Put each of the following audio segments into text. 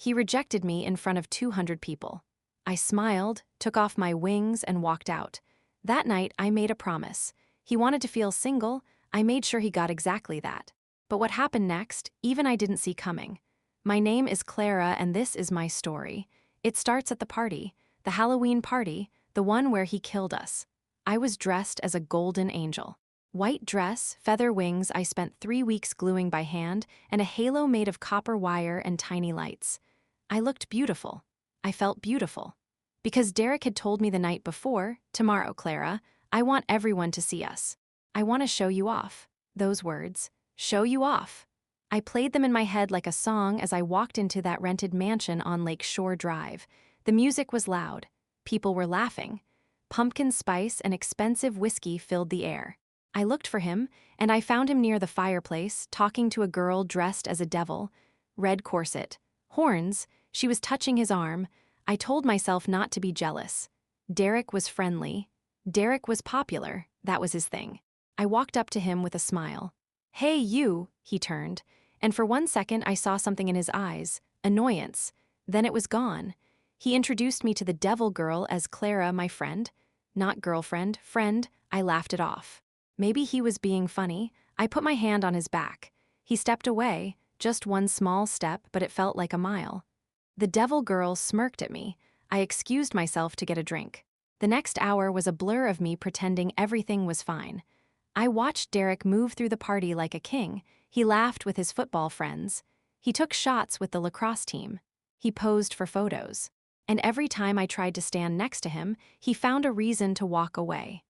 He rejected me in front of 200 people. I smiled, took off my wings, and walked out. That night, I made a promise. He wanted to feel single. I made sure he got exactly that. But what happened next, even I didn't see coming. My name is Clara, and this is my story. It starts at the party, the Halloween party, the one where he killed us. I was dressed as a golden angel. White dress, feather wings I spent 3 weeks gluing by hand, and a halo made of copper wire and tiny lights. I looked beautiful. I felt beautiful. Because Derek had told me the night before, "Tomorrow, Clara, I want everyone to see us. I want to show you off." Those words, show you off. I played them in my head like a song as I walked into that rented mansion on Lake Shore Drive. The music was loud. People were laughing. Pumpkin spice and expensive whiskey filled the air. I looked for him, and I found him near the fireplace, talking to a girl dressed as a devil. Red corset. Horns. She was touching his arm. I told myself not to be jealous. Derek was friendly. Derek was popular. That was his thing. I walked up to him with a smile. "Hey, you," he turned. And for 1 second I saw something in his eyes, annoyance. Then it was gone. He introduced me to the devil girl as Clara, my friend. Not girlfriend, friend. I laughed it off. Maybe he was being funny. I put my hand on his back. He stepped away, just one small step, but it felt like a mile. The devil girl smirked at me. I excused myself to get a drink. The next hour was a blur of me pretending everything was fine. I watched Derek move through the party like a king. He laughed with his football friends. He took shots with the lacrosse team. He posed for photos. And every time I tried to stand next to him, he found a reason to walk away.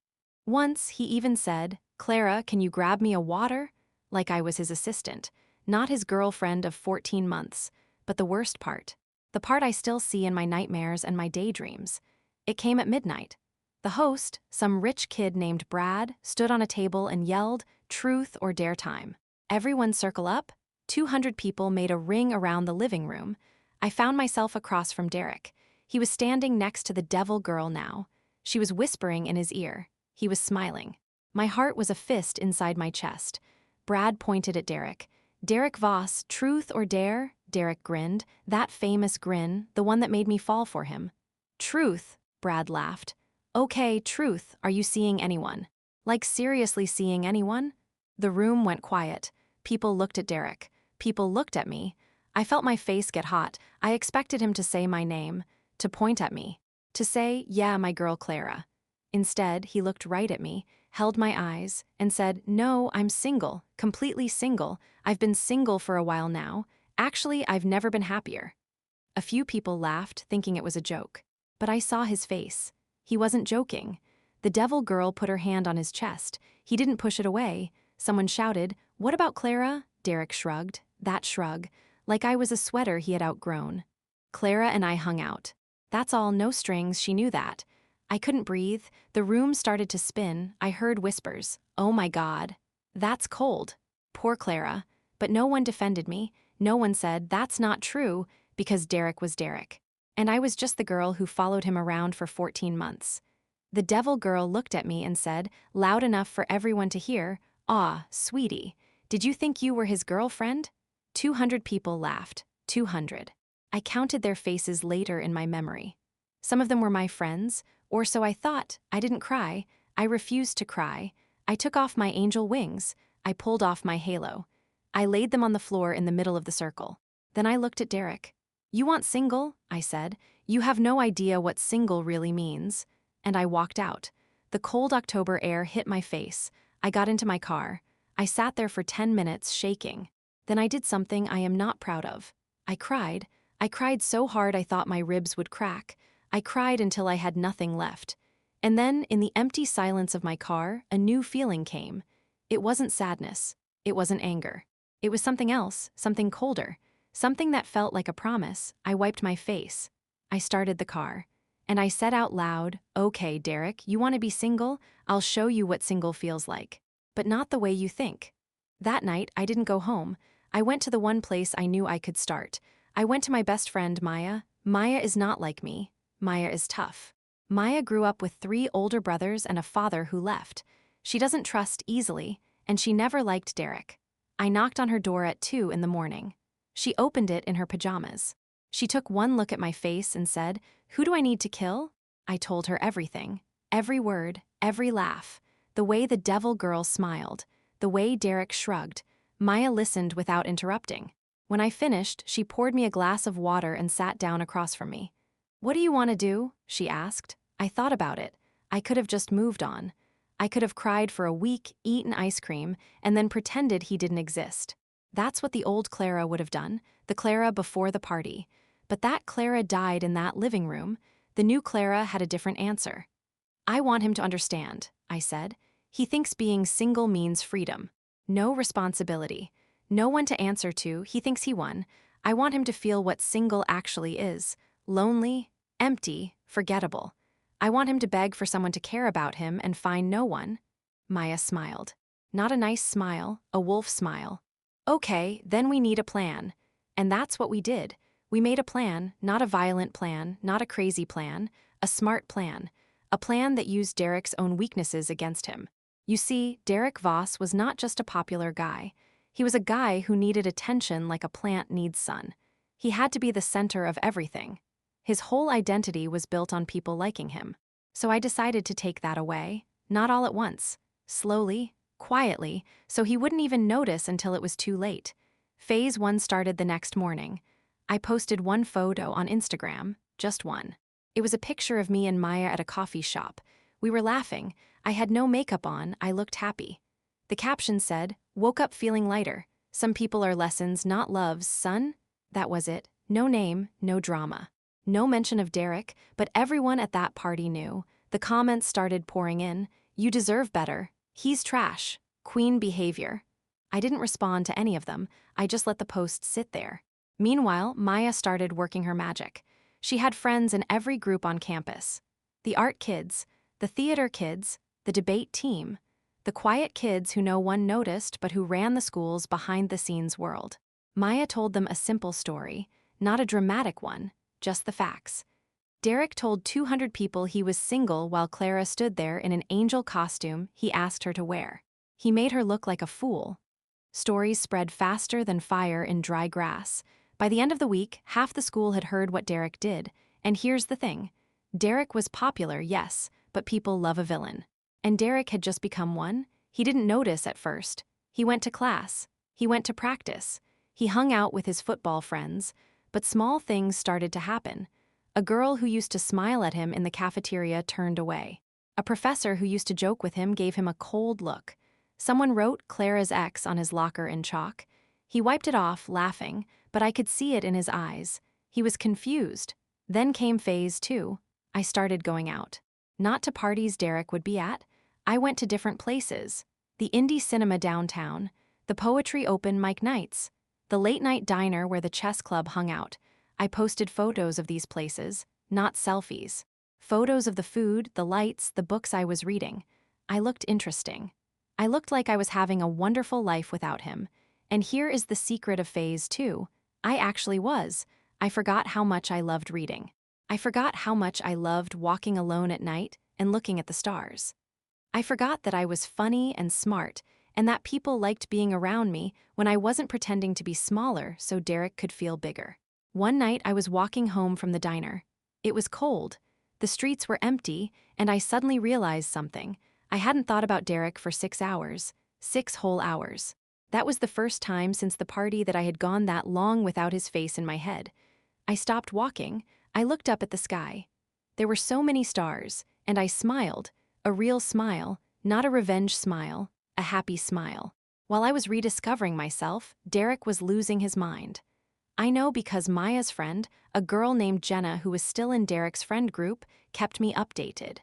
Once, he even said, "Clara, can you grab me a water?" Like I was his assistant, not his girlfriend of 14 months. But the worst part, the part I still see in my nightmares and my daydreams, it came at midnight. The host, some rich kid named Brad, stood on a table and yelled, "Truth or dare time." Everyone circle up. 200 people made a ring around the living room. I found myself across from Derek. He was standing next to the devil girl now. She was whispering in his ear. He was smiling. My heart was a fist inside my chest. Brad pointed at Derek. "Derek Voss, truth or dare?" Derek grinned, that famous grin, the one that made me fall for him. "Truth," Brad laughed. "Okay, truth, are you seeing anyone? Like seriously seeing anyone?" The room went quiet. People looked at Derek. People looked at me. I felt my face get hot. I expected him to say my name, to point at me, to say, "Yeah, my girl Clara." Instead, he looked right at me, held my eyes, and said, "No, I'm single, completely single. I've been single for a while now. Actually, I've never been happier." A few people laughed, thinking it was a joke. But I saw his face. He wasn't joking. The devil girl put her hand on his chest. He didn't push it away. Someone shouted, "What about Clara?" Derek shrugged, that shrug, like I was a sweater he had outgrown. Clara and I hung out. That's all, no strings, she knew that. I couldn't breathe. The room started to spin. I heard whispers. "Oh my God. That's cold." Poor Clara. But no one defended me. No one said, "That's not true," because Derek was Derek. And I was just the girl who followed him around for 14 months. The devil girl looked at me and said, loud enough for everyone to hear, "Aw, sweetie, did you think you were his girlfriend?" 200 people laughed. 200. I counted their faces later in my memory. Some of them were my friends, or so I thought. I didn't cry. I refused to cry. I took off my angel wings. I pulled off my halo. I laid them on the floor in the middle of the circle. Then I looked at Derek. "You want single?" I said. "You have no idea what single really means." And I walked out. The cold October air hit my face. I got into my car. I sat there for 10 minutes, shaking. Then I did something I am not proud of. I cried. I cried so hard I thought my ribs would crack. I cried until I had nothing left. And then, in the empty silence of my car, a new feeling came. It wasn't sadness. It wasn't anger. It was something else, something colder. Something that felt like a promise. I wiped my face. I started the car. And I said out loud, "Okay, Derek, you want to be single? I'll show you what single feels like. But not the way you think." That night, I didn't go home. I went to the one place I knew I could start. I went to my best friend, Maya. Maya is not like me. Maya is tough. Maya grew up with 3 older brothers and a father who left. She doesn't trust easily, and she never liked Derek. I knocked on her door at 2 in the morning. She opened it in her pajamas. She took one look at my face and said, "Who do I need to kill?" I told her everything. Every word, every laugh. The way the devil girl smiled. The way Derek shrugged. Maya listened without interrupting. When I finished, she poured me a glass of water and sat down across from me. "What do you want to do?" she asked. I thought about it. I could have just moved on. I could have cried for a week, eaten ice cream, and then pretended he didn't exist. That's what the old Clara would have done, the Clara before the party. But that Clara died in that living room. The new Clara had a different answer. "I want him to understand," I said. "He thinks being single means freedom. No responsibility. No one to answer to. He thinks he won. I want him to feel what single actually is. Lonely, empty, forgettable. I want him to beg for someone to care about him and find no one." Maya smiled. Not a nice smile, a wolf smile. "Okay, then we need a plan." And that's what we did. We made a plan, not a violent plan, not a crazy plan, a smart plan. A plan that used Derek's own weaknesses against him. You see, Derek Voss was not just a popular guy. He was a guy who needed attention like a plant needs sun. He had to be the center of everything. His whole identity was built on people liking him. So I decided to take that away, not all at once. Slowly, quietly, so he wouldn't even notice until it was too late. Phase 1 started the next morning. I posted one photo on Instagram, just one. It was a picture of me and Maya at a coffee shop. We were laughing. I had no makeup on, I looked happy. The caption said, "Woke up feeling lighter. Some people are lessons, not loves, son." That was it. No name, no drama. No mention of Derek, but everyone at that party knew. The comments started pouring in. "You deserve better. He's trash. Queen behavior." I didn't respond to any of them. I just let the post sit there. Meanwhile, Maya started working her magic. She had friends in every group on campus. The art kids, the theater kids, the debate team, the quiet kids who no one noticed but who ran the school's behind-the-scenes world. Maya told them a simple story, not a dramatic one, just the facts. Derek told 200 people he was single while Clara stood there in an angel costume he asked her to wear. He made her look like a fool. Stories spread faster than fire in dry grass. By the end of the week, half the school had heard what Derek did. And here's the thing. Derek was popular, yes, but people love a villain. And Derek had just become one. He didn't notice at first. He went to class. He went to practice. He hung out with his football friends. But small things started to happen. A girl who used to smile at him in the cafeteria turned away. A professor who used to joke with him gave him a cold look. Someone wrote Clara's ex on his locker in chalk. He wiped it off, laughing, but I could see it in his eyes. He was confused. Then came phase 2. I started going out. Not to parties Derek would be at. I went to different places. The indie cinema downtown, the poetry open mic nights, the late-night diner where the chess club hung out. I posted photos of these places, not selfies. Photos of the food, the lights, the books I was reading. I looked interesting. I looked like I was having a wonderful life without him. And here is the secret of phase 2. I actually was. I forgot how much I loved reading. I forgot how much I loved walking alone at night and looking at the stars. I forgot that I was funny and smart, and that people liked being around me when I wasn't pretending to be smaller so Derek could feel bigger. One night I was walking home from the diner. It was cold. The streets were empty, and I suddenly realized something. I hadn't thought about Derek for 6 hours. 6 whole hours. That was the first time since the party that I had gone that long without his face in my head. I stopped walking. I looked up at the sky. There were so many stars, and I smiled. A real smile, not a revenge smile, a happy smile. While I was rediscovering myself, Derek was losing his mind. I know because Maya's friend, a girl named Jenna who was still in Derek's friend group, kept me updated.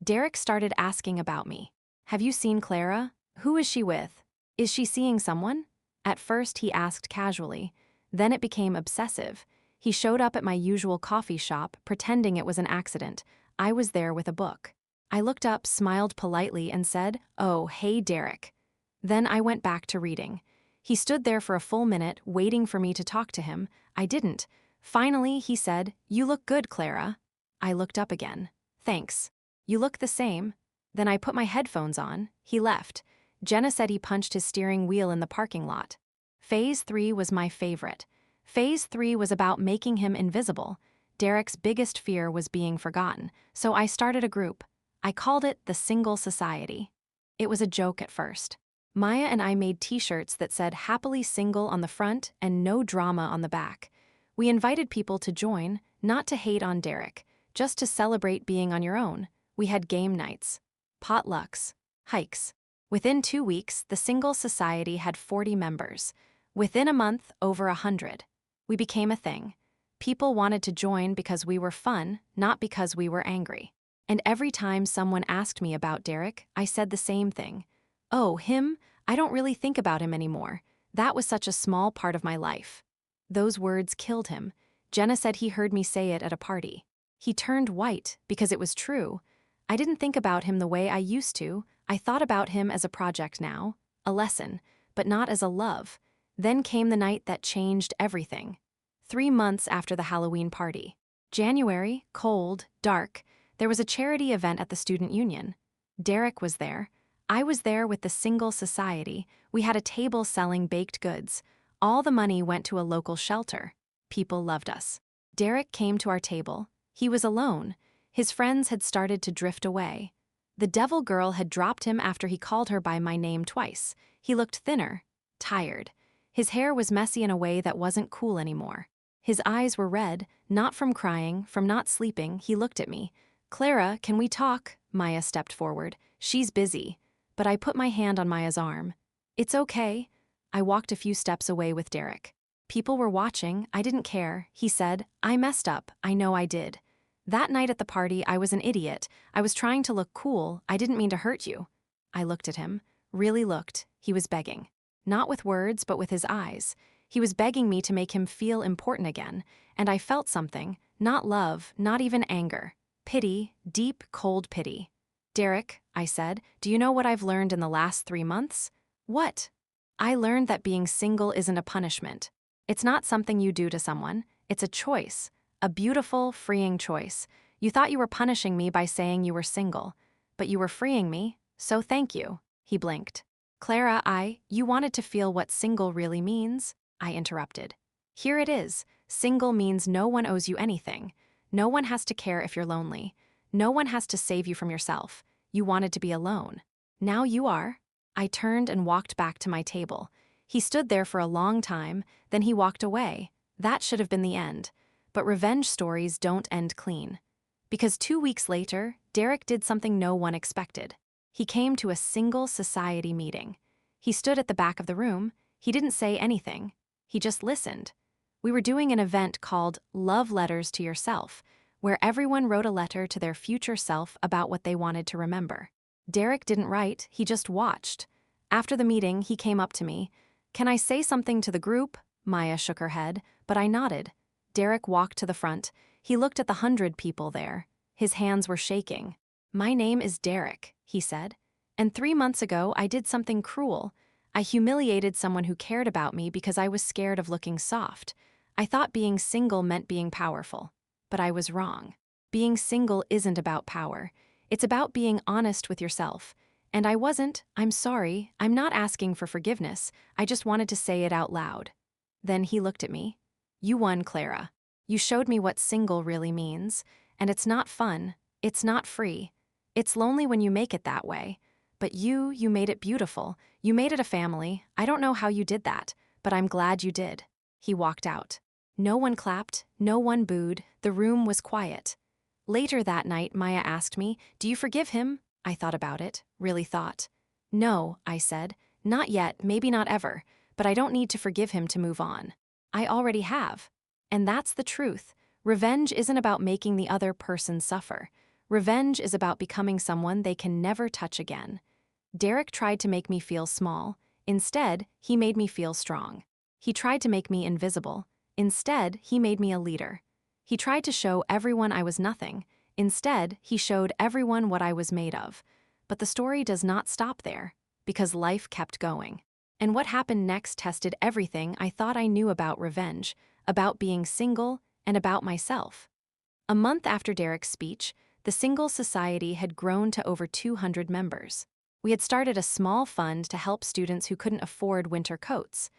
Derek started asking about me. "Have you seen Clara? Who is she with? Is she seeing someone?" At first he asked casually. Then it became obsessive. He showed up at my usual coffee shop, pretending it was an accident. I was there with a book. I looked up, smiled politely, and said, "Oh, hey, Derek." Then I went back to reading. He stood there for a full minute, waiting for me to talk to him. I didn't. Finally, he said, "You look good, Clara." I looked up again. "Thanks. You look the same." Then I put my headphones on. He left. Jenna said he punched his steering wheel in the parking lot. Phase 3 was my favorite. Phase 3 was about making him invisible. Derek's biggest fear was being forgotten, so I started a group. I called it the Single Society. It was a joke at first. Maya and I made t-shirts that said happily single on the front and no drama on the back. We invited people to join, not to hate on Derek, just to celebrate being on your own. We had game nights, potlucks, hikes. Within 2 weeks, the Single Society had 40 members. Within a month, over 100. We became a thing. People wanted to join because we were fun, not because we were angry. And every time someone asked me about Derek, I said the same thing. Oh, him? I don't really think about him anymore. That was such a small part of my life. Those words killed him. Jenna said he heard me say it at a party. He turned white because it was true. I didn't think about him the way I used to. I thought about him as a project now, a lesson, but not as a love. Then came the night that changed everything. 3 months after the Halloween party. January, cold, dark. There was a charity event at the student union. Derek was there. I was there with the Single Society. We had a table selling baked goods. All the money went to a local shelter. People loved us. Derek came to our table. He was alone. His friends had started to drift away. The devil girl had dropped him after he called her by my name twice. He looked thinner, tired. His hair was messy in a way that wasn't cool anymore. His eyes were red, not from crying, from not sleeping. He looked at me. Clara, can we talk? Maya stepped forward. She's busy. But I put my hand on Maya's arm. It's okay. I walked a few steps away with Derek. People were watching. I didn't care. He said, I messed up. I know I did. That night at the party, I was an idiot. I was trying to look cool. I didn't mean to hurt you. I looked at him. Really looked. He was begging. Not with words, but with his eyes. He was begging me to make him feel important again. And I felt something. Not love, not even anger. Pity, deep, cold pity. Derek, I said, do you know what I've learned in the last 3 months? What? I learned that being single isn't a punishment. It's not something you do to someone. It's a choice. A beautiful, freeing choice. You thought you were punishing me by saying you were single. But you were freeing me, so thank you. He blinked. Clara, you wanted to feel what single really means? I interrupted. Here it is. Single means no one owes you anything. No one has to care if you're lonely. No one has to save you from yourself. You wanted to be alone. Now you are. I turned and walked back to my table. He stood there for a long time, then he walked away. That should have been the end. But revenge stories don't end clean. Because 2 weeks later, Derek did something no one expected. He came to a Single Society meeting. He stood at the back of the room. He didn't say anything. He just listened. We were doing an event called Love Letters to Yourself, where everyone wrote a letter to their future self about what they wanted to remember. Derek didn't write, he just watched. After the meeting, he came up to me. Can I say something to the group? Maya shook her head, but I nodded. Derek walked to the front. He looked at the 100 people there. His hands were shaking. My name is Derek, he said. And 3 months ago, I did something cruel. I humiliated someone who cared about me because I was scared of looking soft. I thought being single meant being powerful. But I was wrong. Being single isn't about power. It's about being honest with yourself. And I wasn't. I'm sorry. I'm not asking for forgiveness. I just wanted to say it out loud. Then he looked at me. You won, Clara. You showed me what single really means. And it's not fun. It's not free. It's lonely when you make it that way. But you made it beautiful. You made it a family. I don't know how you did that, but I'm glad you did. He walked out. No one clapped. No one booed. The room was quiet. Later that night, Maya asked me, do you forgive him? I thought about it, really thought. No, I said. Not yet, maybe not ever. But I don't need to forgive him to move on. I already have. And that's the truth. Revenge isn't about making the other person suffer. Revenge is about becoming someone they can never touch again. Derek tried to make me feel small. Instead, he made me feel strong. He tried to make me invisible. Instead, he made me a leader. He tried to show everyone I was nothing. Instead, he showed everyone what I was made of. But the story does not stop there, because life kept going. And what happened next tested everything I thought I knew about revenge, about being single, and about myself. A month after Derek's speech, the Single Society had grown to over 200 members. We had started a small fund to help students who couldn't afford winter coats.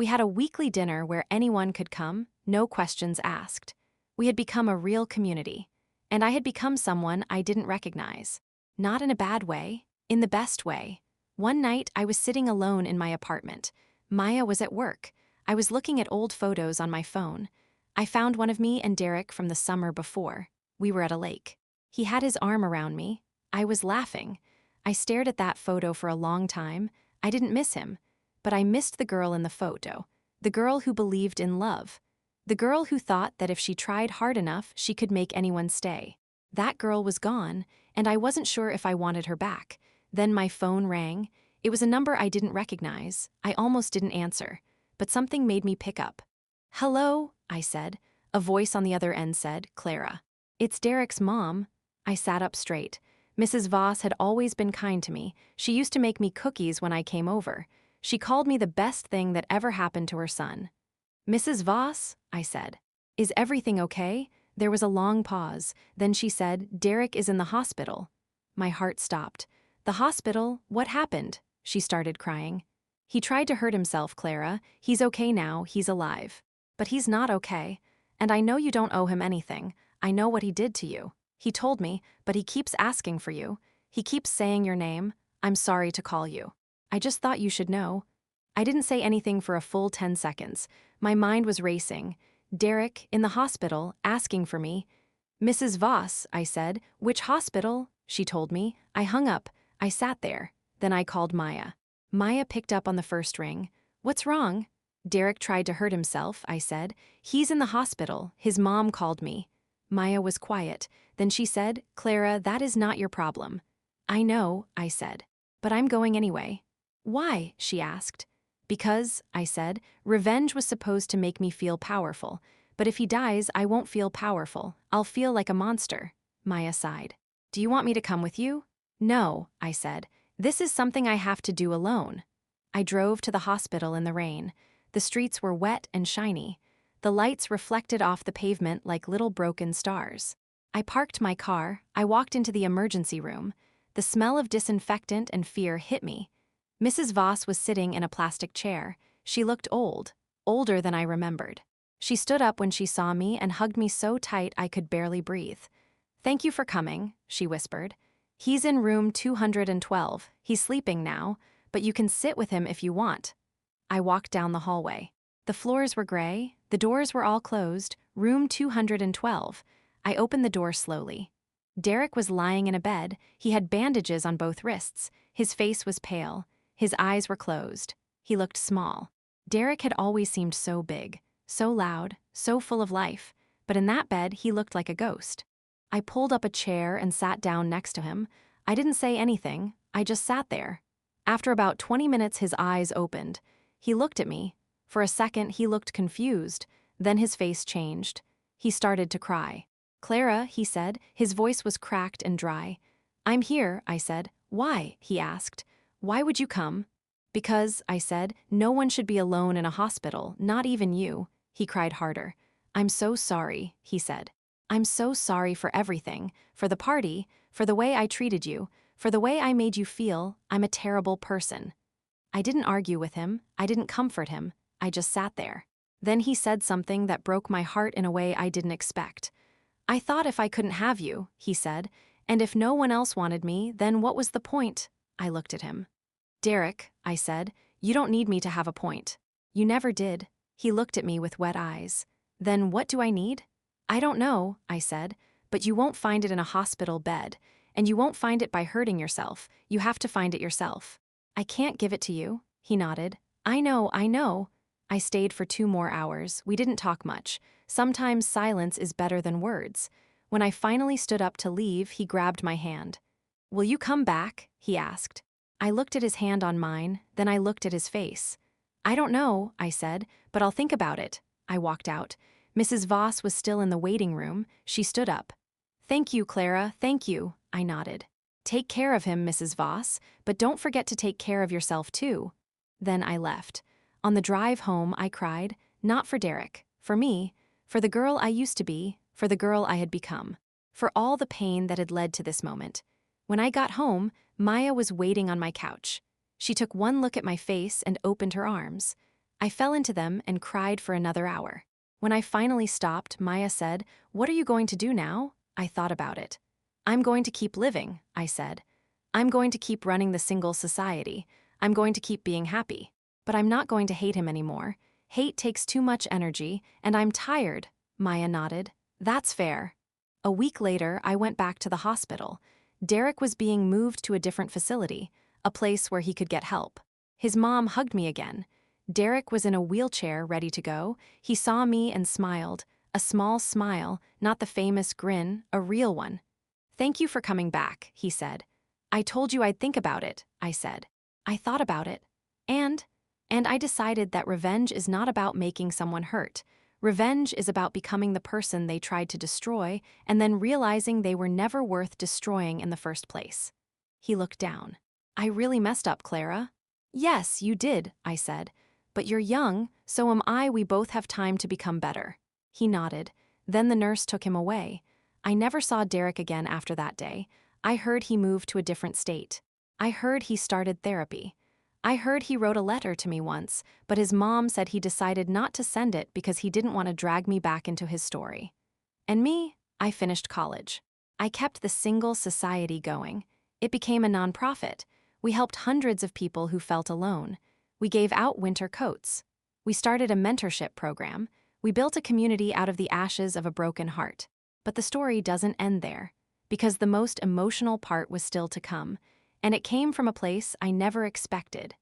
We had a weekly dinner where anyone could come, no questions asked. We had become a real community. And I had become someone I didn't recognize. Not in a bad way, in the best way. One night, I was sitting alone in my apartment. Maya was at work. I was looking at old photos on my phone. I found one of me and Derek from the summer before. We were at a lake. He had his arm around me. I was laughing. I stared at that photo for a long time. I didn't miss him. But I missed the girl in the photo. The girl who believed in love. The girl who thought that if she tried hard enough, she could make anyone stay. That girl was gone, and I wasn't sure if I wanted her back. Then my phone rang. It was a number I didn't recognize. I almost didn't answer. But something made me pick up. "Hello," I said. A voice on the other end said, "Clara." "It's Derek's mom." I sat up straight. Mrs. Voss had always been kind to me. She used to make me cookies when I came over. She called me the best thing that ever happened to her son. "Mrs. Voss," I said. "Is everything okay?" There was a long pause. Then she said, "Derek is in the hospital." My heart stopped. "The hospital? What happened?" She started crying. "He tried to hurt himself, Clara. He's okay now, he's alive. But he's not okay. And I know you don't owe him anything. I know what he did to you. He told me, but he keeps asking for you. He keeps saying your name. I'm sorry to call you. I just thought you should know." I didn't say anything for a full 10 seconds. My mind was racing. Derek, in the hospital, asking for me. "Mrs. Voss," I said. "Which hospital?" She told me. I hung up. I sat there. Then I called Maya. Maya picked up on the first ring. "What's wrong?" "Derek tried to hurt himself," I said. "He's in the hospital. His mom called me." Maya was quiet. Then she said, "Clara, that is not your problem." "I know," I said. "But I'm going anyway." "Why?" she asked. "Because," I said, "revenge was supposed to make me feel powerful. But if he dies, I won't feel powerful. I'll feel like a monster." Maya sighed. "Do you want me to come with you?" "No," I said. "This is something I have to do alone." I drove to the hospital in the rain. The streets were wet and shiny. The lights reflected off the pavement like little broken stars. I parked my car. I walked into the emergency room. The smell of disinfectant and fear hit me. Mrs. Voss was sitting in a plastic chair. She looked old, older than I remembered. She stood up when she saw me and hugged me so tight I could barely breathe. "Thank you for coming," she whispered. "He's in room 212. He's sleeping now, but you can sit with him if you want." I walked down the hallway. The floors were gray, the doors were all closed, room 212. I opened the door slowly. Derek was lying in a bed. He had bandages on both wrists. His face was pale. His eyes were closed. He looked small. Derek had always seemed so big, so loud, so full of life, but in that bed he looked like a ghost. I pulled up a chair and sat down next to him. I didn't say anything, I just sat there. After about 20 minutes his eyes opened. He looked at me. For a second he looked confused, then his face changed. He started to cry. "Clara," he said, his voice was cracked and dry. "I'm here," I said. "Why?" he asked. "Why would you come?" "Because," I said, "no one should be alone in a hospital, not even you." He cried harder. "I'm so sorry," he said. "I'm so sorry for everything, for the party, for the way I treated you, for the way I made you feel. I'm a terrible person." I didn't argue with him, I didn't comfort him, I just sat there. Then he said something that broke my heart in a way I didn't expect. "I thought if I couldn't have you," he said, "and if no one else wanted me, then what was the point?" I looked at him. "Derek," I said, "you don't need me to have a point. You never did." He looked at me with wet eyes. "Then what do I need?" "I don't know," I said, "but you won't find it in a hospital bed, and you won't find it by hurting yourself. You have to find it yourself." "I can't give it to you," he nodded. I know." I stayed for 2 more hours. We didn't talk much. Sometimes silence is better than words. When I finally stood up to leave, he grabbed my hand. "Will you come back?" he asked. I looked at his hand on mine, then I looked at his face. "I don't know," I said, "but I'll think about it." I walked out. Mrs. Voss was still in the waiting room. She stood up. "Thank you, Clara, thank you," I nodded. "Take care of him, Mrs. Voss, but don't forget to take care of yourself too." Then I left. On the drive home, I cried, not for Derek, for me, for the girl I used to be, for the girl I had become, for all the pain that had led to this moment. When I got home, Maya was waiting on my couch. She took one look at my face and opened her arms. I fell into them and cried for another hour. When I finally stopped, Maya said, "What are you going to do now?" I thought about it. "I'm going to keep living," I said. "I'm going to keep running the single society. I'm going to keep being happy. But I'm not going to hate him anymore. Hate takes too much energy, and I'm tired." Maya nodded. "That's fair." A week later, I went back to the hospital. Derek was being moved to a different facility, a place where he could get help. His mom hugged me again. Derek was in a wheelchair, ready to go. He saw me and smiled. A small smile, not the famous grin, a real one. "Thank you for coming back," he said. "I told you I'd think about it," I said. I thought about it. And I decided that revenge is not about making someone hurt. Revenge is about becoming the person they tried to destroy and then realizing they were never worth destroying in the first place. He looked down. "I really messed up, Clara." "Yes, you did," I said. "But you're young, so am I. We both have time to become better." He nodded. Then the nurse took him away. I never saw Derek again after that day. I heard he moved to a different state. I heard he started therapy. I heard he wrote a letter to me once, but his mom said he decided not to send it because he didn't want to drag me back into his story. And me, I finished college. I kept the single society going. It became a nonprofit. We helped hundreds of people who felt alone. We gave out winter coats. We started a mentorship program. We built a community out of the ashes of a broken heart. But the story doesn't end there, because the most emotional part was still to come. And it came from a place I never expected.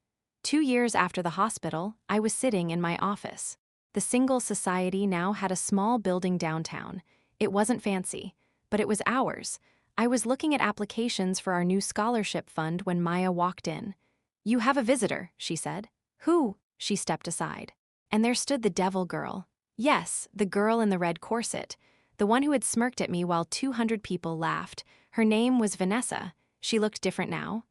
2 years after the hospital, I was sitting in my office. The single society now had a small building downtown. It wasn't fancy, but it was ours. I was looking at applications for our new scholarship fund when Maya walked in. "You have a visitor," she said. "Who?" She stepped aside. And there stood the devil girl. Yes, the girl in the red corset. The one who had smirked at me while 200 people laughed. Her name was Vanessa. She looked different now.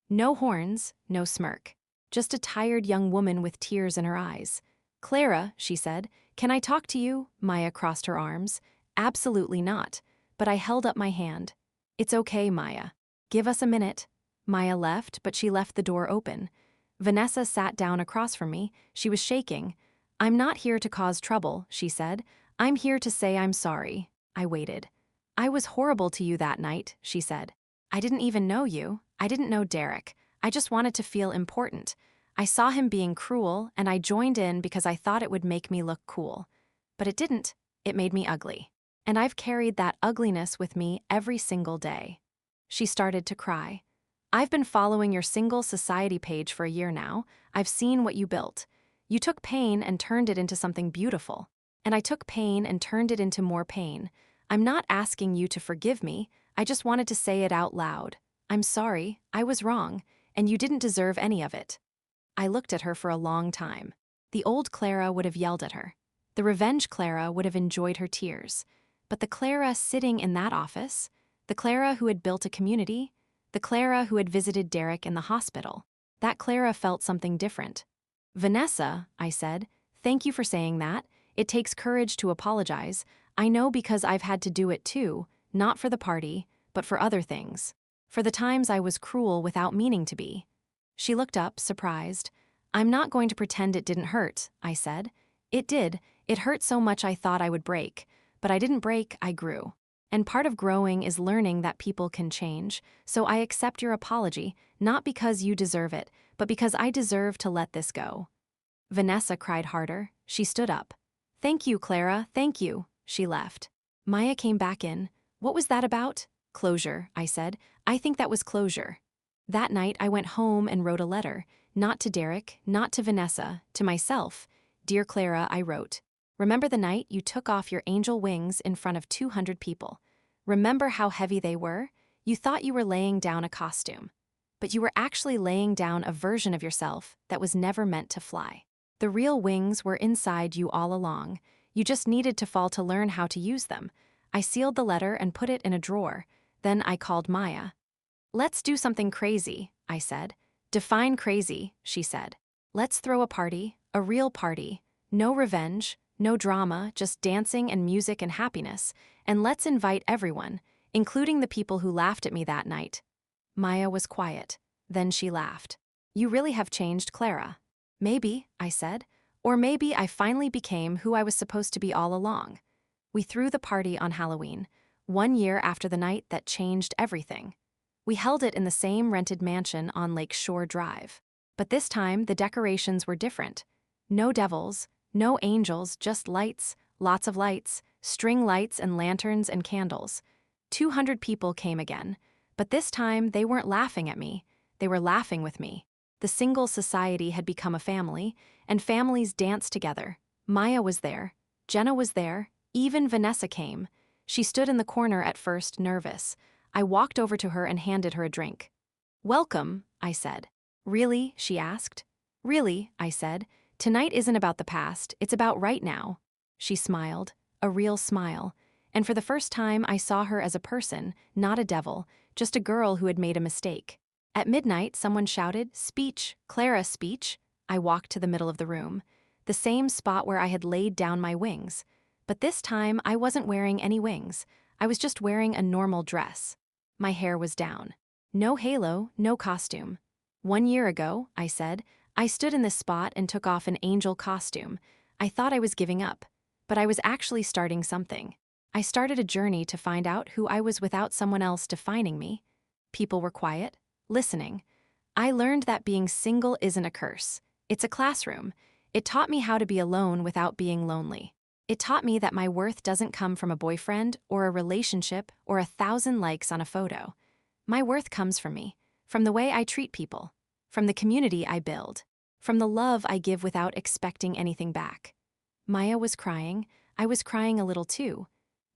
No horns, no smirk. Just a tired young woman with tears in her eyes. "Clara," she said, "can I talk to you?" Maya crossed her arms. "Absolutely not." But I held up my hand. "It's okay, Maya. Give us a minute." Maya left, but she left the door open. Vanessa sat down across from me. She was shaking. "I'm not here to cause trouble," she said. "I'm here to say I'm sorry." I waited. "I was horrible to you that night," she said. "I didn't even know you. I didn't know Derek. I just wanted to feel important. I saw him being cruel, and I joined in because I thought it would make me look cool. But it didn't. It made me ugly. And I've carried that ugliness with me every single day." She started to cry. "I've been following your single society page for a year now. I've seen what you built. You took pain and turned it into something beautiful. And I took pain and turned it into more pain. I'm not asking you to forgive me. I just wanted to say it out loud. I'm sorry, I was wrong, and you didn't deserve any of it." I looked at her for a long time. The old Clara would have yelled at her. The revenge Clara would have enjoyed her tears. But the Clara sitting in that office, the Clara who had built a community, the Clara who had visited Derek in the hospital, that Clara felt something different. "Vanessa," I said, "thank you for saying that. It takes courage to apologize. I know because I've had to do it too, not for the party, but for other things. For the times I was cruel without meaning to be." She looked up, surprised. "I'm not going to pretend it didn't hurt," I said. "It did. It hurt so much I thought I would break. But I didn't break, I grew. And part of growing is learning that people can change, so I accept your apology, not because you deserve it, but because I deserve to let this go." Vanessa cried harder. She stood up. "Thank you, Clara, thank you." She left. Maya came back in. "What was that about?" "Closure," I said. "I think that was closure." That night I went home and wrote a letter, not to Derek, not to Vanessa, to myself. "Dear Clara," I wrote. "Remember the night you took off your angel wings in front of 200 people. Remember how heavy they were? You thought you were laying down a costume. But you were actually laying down a version of yourself that was never meant to fly. The real wings were inside you all along. You just needed to fall to learn how to use them." I sealed the letter and put it in a drawer. Then I called Maya. "Let's do something crazy," I said. "Define crazy," she said. "Let's throw a party, a real party. No revenge, no drama, just dancing and music and happiness. And let's invite everyone, including the people who laughed at me that night." Maya was quiet. Then she laughed. "You really have changed, Clara." "Maybe," I said. Or maybe I finally became who I was supposed to be all along. We threw the party on Halloween, 1 year after the night that changed everything. We held it in the same rented mansion on Lake Shore Drive. But this time, the decorations were different. No devils, no angels, just lights, lots of lights, string lights and lanterns and candles. 200 people came again, but this time they weren't laughing at me, they were laughing with me. The single society had become a family, and families danced together. Maya was there, Jenna was there, even Vanessa came. She stood in the corner at first, nervous. I walked over to her and handed her a drink. "Welcome," I said. "Really?" she asked. "Really," I said. "Tonight isn't about the past, it's about right now." She smiled, a real smile, and for the first time I saw her as a person, not a devil, just a girl who had made a mistake. At midnight, someone shouted, "Speech, Clara, speech." I walked to the middle of the room, the same spot where I had laid down my wings. But this time, I wasn't wearing any wings. I was just wearing a normal dress. My hair was down. No halo, no costume. 1 year ago, I said, I stood in this spot and took off an angel costume. I thought I was giving up, but I was actually starting something. I started a journey to find out who I was without someone else defining me. People were quiet, listening. I learned that being single isn't a curse. It's a classroom. It taught me how to be alone without being lonely. It taught me that my worth doesn't come from a boyfriend or a relationship or 1,000 likes on a photo. My worth comes from me, from the way I treat people, from the community I build, from the love I give without expecting anything back. Maya was crying. I was crying a little too.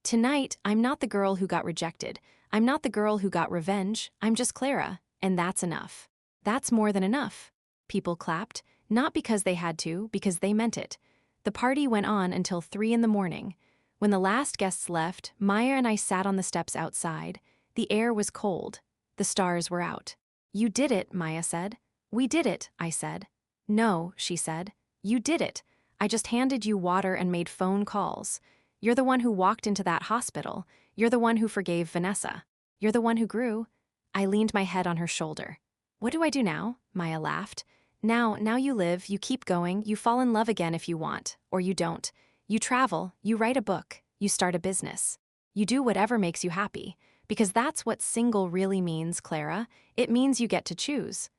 Tonight, I'm not the girl who got rejected. I'm not the girl who got revenge. I'm just Clara, and that's enough. That's more than enough. People clapped, not because they had to, because they meant it. The party went on until 3 in the morning. When the last guests left, Maya and I sat on the steps outside. The air was cold. The stars were out. "You did it," Maya said. "We did it," I said. "No," she said. "You did it. I just handed you water and made phone calls. You're the one who walked into that hospital. You're the one who forgave Vanessa. You're the one who grew." I leaned my head on her shoulder. "What do I do now?" Maya laughed. Now you live, you keep going, you fall in love again if you want, or you don't. You travel, you write a book, you start a business. You do whatever makes you happy, because that's what single really means, Clara. It means you get to choose."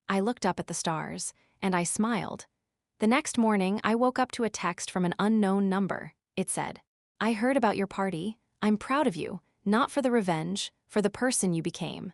I looked up at the stars, and I smiled. The next morning, I woke up to a text from an unknown number. It said, "I heard about your party. I'm proud of you, not for the revenge, for the person you became."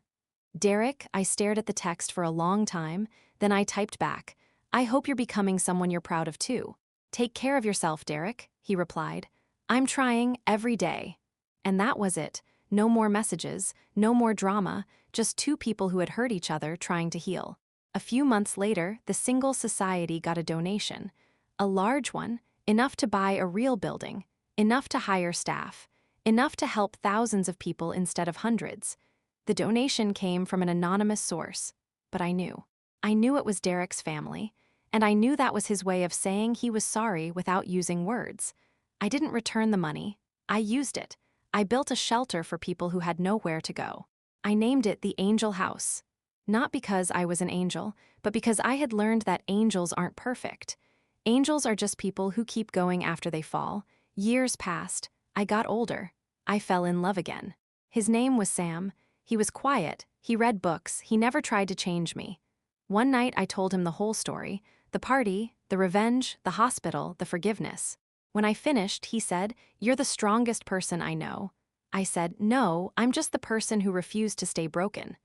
"Derek," I stared at the text for a long time, then I typed back, "I hope you're becoming someone you're proud of too. Take care of yourself, Derek," he replied. "I'm trying every day." And that was it. No more messages, no more drama, just two people who had hurt each other trying to heal. A few months later, the Single Society got a donation. A large one, enough to buy a real building, enough to hire staff, enough to help thousands of people instead of hundreds. The donation came from an anonymous source, but I knew. I knew it was Derek's family, and I knew that was his way of saying he was sorry without using words. I didn't return the money. I used it. I built a shelter for people who had nowhere to go. I named it the Angel House. Not because I was an angel, but because I had learned that angels aren't perfect. Angels are just people who keep going after they fall. Years passed. I got older. I fell in love again. His name was Sam. He was quiet. He read books. He never tried to change me. One night I told him the whole story, the party, the revenge, the hospital, the forgiveness. When I finished, he said, "You're the strongest person I know." I said, "No, I'm just the person who refused to stay broken."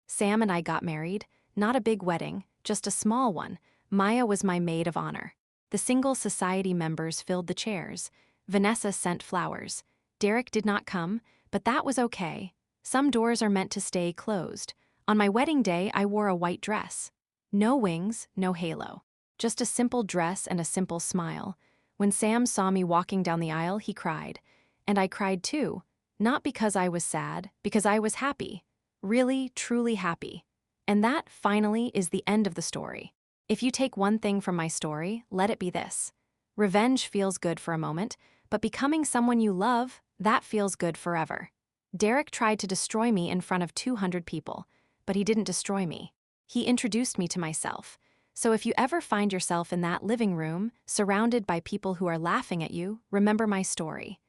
Sam and I got married, not a big wedding, just a small one. Maya was my maid of honor. The Single Society members filled the chairs. Vanessa sent flowers. Derek did not come, but that was okay. Some doors are meant to stay closed. On my wedding day, I wore a white dress. No wings, no halo. Just a simple dress and a simple smile. When Sam saw me walking down the aisle, he cried. And I cried too. Not because I was sad, because I was happy. Really, truly happy. And that, finally, is the end of the story. If you take one thing from my story, let it be this. Revenge feels good for a moment, but becoming someone you love, that feels good forever. Derek tried to destroy me in front of 200 people, but he didn't destroy me. He introduced me to myself. So if you ever find yourself in that living room, surrounded by people who are laughing at you, remember my story.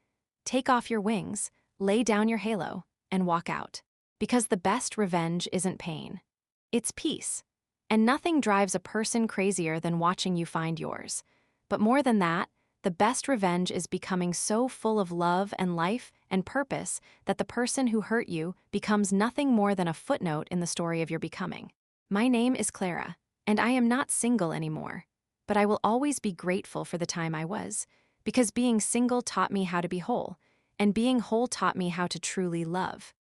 Take off your wings, lay down your halo, and walk out. Because the best revenge isn't pain. It's peace. And nothing drives a person crazier than watching you find yours. But more than that, the best revenge is becoming so full of love and life and purpose that the person who hurt you becomes nothing more than a footnote in the story of your becoming. My name is Clara, and I am not single anymore. But I will always be grateful for the time I was, because being single taught me how to be whole, and being whole taught me how to truly love.